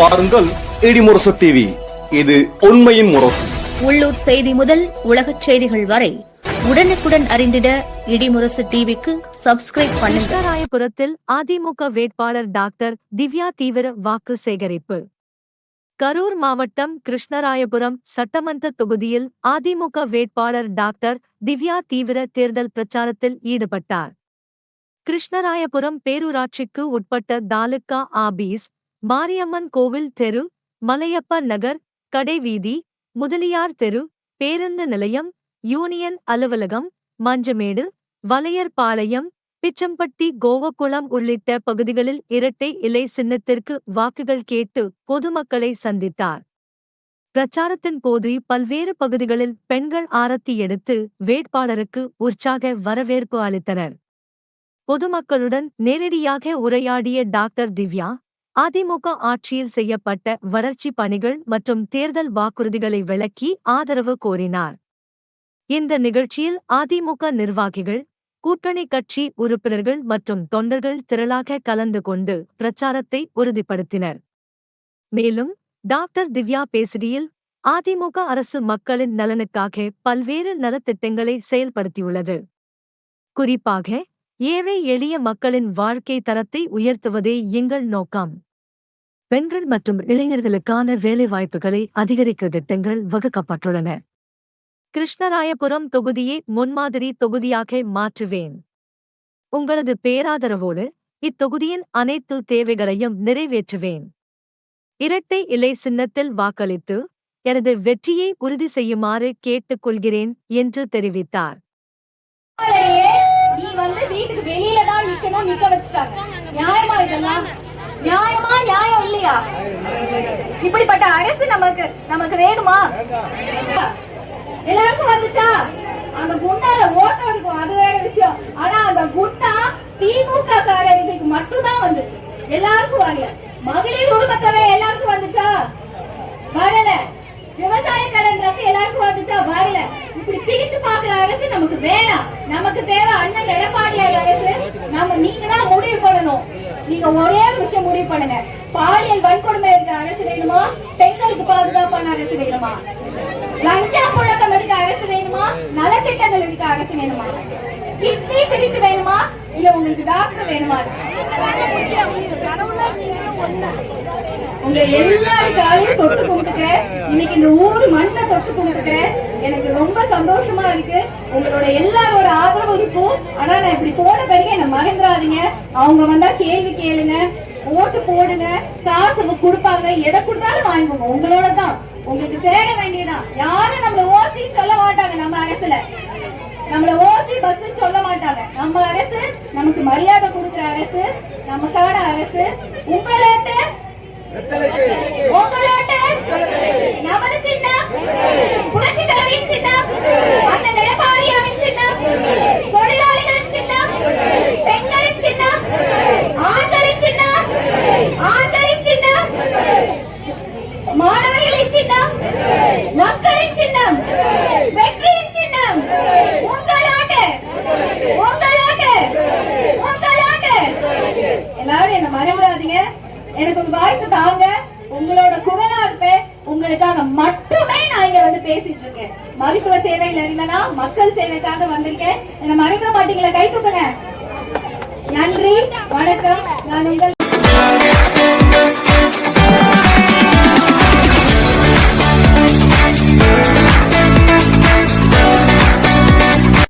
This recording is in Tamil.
பாருங்கள் இடிமுரசு டிவி, இது உண்மையின் முரசு. உள்ளூர் செய்தி முதல் உலகச் செய்திகள் வரை உடனுக்குடன் அறிந்திட இடிமுரசு டிவிக்கு சப்ஸ்கிரைப் பண்ணுங்க. கிருஷ்ணராயபுரத்தில் அதிமுக வேட்பாளர் டாக்டர் திவ்யா தீவிர வாக்கு சேகரிப்பு. கரூர் மாவட்டம் கிருஷ்ணராயபுரம் சட்டமன்ற தொகுதியில் அதிமுக வேட்பாளர் டாக்டர் திவ்யா தீவிர தேர்தல் பிரச்சாரத்தில் ஈடுபட்டார். கிருஷ்ணராயபுரம் பேரூராட்சிக்கு உட்பட்ட தாலுக்கா ஆபீஸ், மாரியம்மன் கோவில் தெரு, மலையப்ப நகர், கடைவீதி, முதலியார் தெரு, பேருந்து நிலையம், யூனியன் அலுவலகம், மஞ்சமேடு, வலையர்பாளையம், பிச்சம்பட்டி, கோவக்குளம் உள்ளிட்ட பகுதிகளில் இரட்டை இலை சின்னத்திற்கு வாக்குகள் கேட்டு பொதுமக்களை சந்தித்தார். பிரச்சாரத்தின் போது பல்வேறு பகுதிகளில் பெண்கள் ஆரத்தி எடுத்து வேட்பாளருக்கு உற்சாக வரவேற்பு அளித்தனர். பொதுமக்களுடன் நேரடியாக உரையாடிய டாக்டர் திவ்யா, அதிமுக ஆட்சியில் செய்யப்பட்ட வளர்ச்சி பணிகள் மற்றும் தேர்தல் வாக்குறுதிகளை விளக்கி ஆதரவு கோரினார். இந்த நிகழ்ச்சியில் அதிமுக நிர்வாகிகள், கூட்டணி கட்சி உறுப்பினர்கள் மற்றும் தொண்டர்கள் திரளாக கலந்து கொண்டு பிரச்சாரத்தை உறுதிப்படுத்தினர். மேலும் டாக்டர் திவ்யா பேசுகையில், அதிமுக அரசு மக்களின் நலனுக்காக பல்வேறு நலத்திட்டங்களை செயல்படுத்தியுள்ளது. குறிப்பாக ஏழை எளிய மக்களின் வாழ்க்கை தரத்தை உயர்த்துவதே எங்கள் நோக்கம். பெண்கள் மற்றும் இளைஞர்களுக்கான வேலைவாய்ப்புகளை அதிகரிக்க திட்டங்கள் வகுக்கப்பட்டுள்ளன. கிருஷ்ணராயபுரம் தொகுதியை முன்மாதிரி தொகுதியாக மாற்றுவேன். உங்களது பேராதரவோடு இத்தொகுதியின் அனைத்து தேவைகளையும் நிறைவேற்றுவேன். இரட்டை இலை சின்னத்தில் வாக்களித்து எனது வெற்றியை உறுதி செய்யுமாறு கேட்டுக்கொள்கிறேன் என்று தெரிவித்தார். வீட்டுக்கு வெளியில தான் நிக்க வச்சுட்டாங்க. நியாயமா இதெல்லாம்? நியாயமா? நியாயம் இல்லையா? இப்படிப்பட்ட அரசு நமக்கு வேணுமா? எல்லாருக்கும் வந்துச்சா? அந்த குண்டால ஓட்ட இருக்கும், அது வேற விஷயம். ஆனா அந்த குண்டா திமுக காரர்களுக்கு மட்டும்தான் வந்துச்சு, எல்லாருக்கும் வரல. மகளிர் உரிமைத்தொகை எல்லாருக்கும் வந்துச்சா? வரல. விவசாய கடன் எல்லாருக்கும் வந்துச்சா? வரல. இப்படி பிரிச்சு பாக்குற அரசு நமக்கு வேணாம். நமக்கு தேவை அண்ணன் எடப்பாடியார் அரசு. நீங்க தான் முடிவு பண்ணணும். நீங்க ஒரே ஒரு விஷயம் முடிவு பண்ணுங்க. பாலியல் வன்கொடுமை இருக்க அரசு வேணுமா? பெண்களுக்கு பாதுகாப்பான அரசு வேணுமா? லஞ்சா புழக்கம் இருக்க அரசு வேணுமா? நலத்திட்டங்கள் இருக்க அரசு வேணுமா? கிட்னி திருட்டு வேணுமா? இல்ல உங்களுக்கு டாக்டர் வேணுமா? உங்க எல்லாருக்காலையும் தொட்டு கும்பிட்டுக்கிறேன். இன்னைக்கு இந்த ஊர் மண்ணை தொட்டு கும்பிட்டுக்கிறேன். எனக்கு ரொம்ப சந்தோஷமா இருக்கு. உங்களோட எல்லாரோட ஆதரவு இருக்கும். ஆனா நான் இப்படி போன பிறகு என்ன மறந்துடாதீங்க. அவங்க வந்தா கேள்வி கேளுங்க, ஓட்டு போடுங்க, காசு கொடுப்பாங்க, எதை கொடுத்தாலும் வாங்கிக்கோங்க. உங்களோட தான், உங்களுக்கு சேர வேண்டியதான். யாரும் நம்மள ஓசி சொல்ல மாட்டாங்க. நம்ம அரசுல நம்மள ஓசி பஸ் சொல்ல மாட்டாங்க. நம்ம அரசு நமக்கு மரியாதை கொடுக்கிற அரசு, நமக்கான அரசு. உங்களோட நமது சின்னம் புரட்சி தலைவியின் சின்னம், அண்ணன் எடப்பாடியாரின் சின்னம், தொழிலாளிகளின் சின்னம், பெண்களின் சின்னம், ஆண்களின் சின்னம், ஆண்களின் சின்னம், மாணவர்களின் சின்னம், மக்களின் சின்னம், வெற்றியின் சின்னம். உங்களோடு உங்களோடு உங்களோடு. எல்லாரும் என்ன மறந்துடாதீங்க. எனக்கு ஒரு வாய்ப்பு தாங்க. உங்களோட குரலா இருப்பேன். உங்களுக்காக மட்டுமே நான் இங்க வந்து பேசிட்டு இருக்கேன். மருத்துவ சேவையில இருந்தனா மக்கள் சேவைக்காக வந்திருக்கேன். என்ன மறந்துட மாட்டீங்களா? கை தூக்குங்க. நன்றி, வணக்கம். நான் உங்கள்